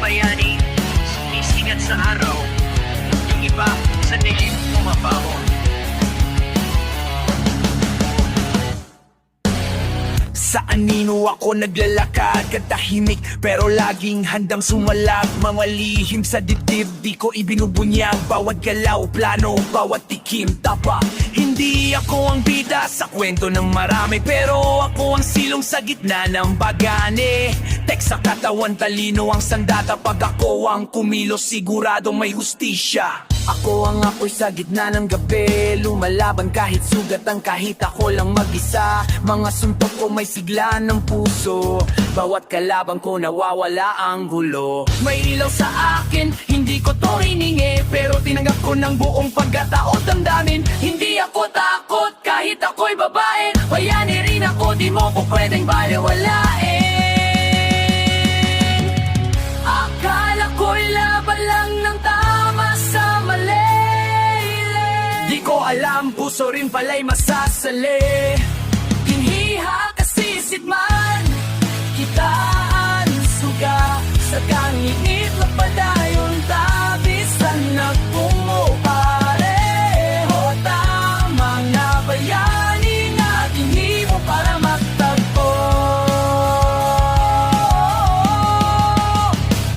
bayani, sumisigat sa araw. Yung iba sa dilim pumabaho. Sa anino ako naglalakad, katahimik pero laging handang sumalag. Mga lihim sa dibdib, di ko ibinubunyag. Bawat galaw, plano, bawat tikim, tapa. Hindi ako ang bida sa kwento ng marami, pero ako ang silong sa gitna ng bagane. Tek sa katawan, talino ang sandata. Pag ako ang kumilos, sigurado may hustisya. Ako ang apoy sa gitna ng gabi, lumalaban kahit sugat ang kahit ako lang mag-isa. Mga suntok ko may sigla ng puso, bawat kalaban ko nawawala ang gulo. May ilaw sa akin, hindi ko to hiningi, pero tinanggap ko ng buong pagkataon damdamin. Hindi ako takot kahit ako'y babae, bayani rin ako, di mo ko pwedeng baliwalain. Akala ko'y laban lang ng tama sa mali. Di ko alam, puso rin pala'y masasali. Kinhiha kasi sitman, kitaan suga sa kangingit na padayon tabisan na pumupareho. Tamang na bayani natin himo para magtagpo.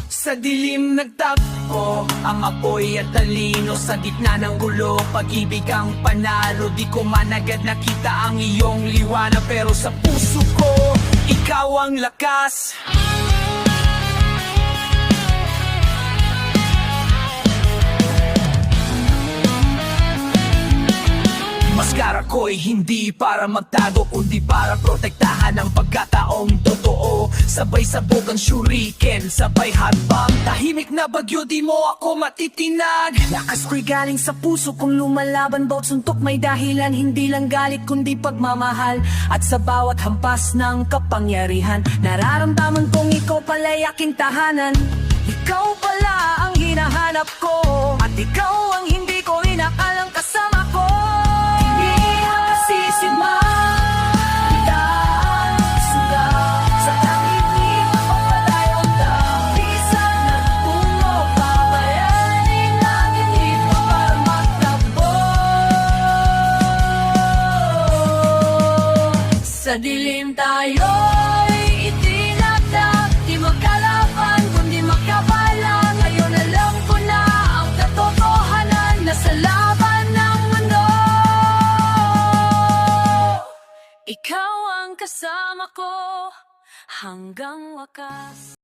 Sa dilim nagtagpo ang apoy at talino, sa gitna ng gulo pag-ibig ang panalo. Di ko man agad nakita ang iyong liwanag, pero sa puso ko ikaw ang lakas. Maskara ko'y hindi para magtago, kundi para protektahan ang pagkataong totoo. Sabay sabog ang shuriken, sabay hadbang. Tahimik na bagyo, di mo ako matitinag. Lakas ko'y galing sa puso kong lumalaban. Bawat suntok may dahilan, hindi lang galit kundi pagmamahal. At sa bawat hampas ng kapangyarihan, nararamdaman kong ikaw pala'y aking tahanan. Ikaw pala ang hinahanap ko, at ikaw ang hindi ko inakalang kasama ko. Sa dilim tayo'y itinatag, di magkalaban kundi magkabala. Ngayon alam ko na ang katotohanan, nasa laban ng mundo. Ikaw ang kasama ko hanggang wakas.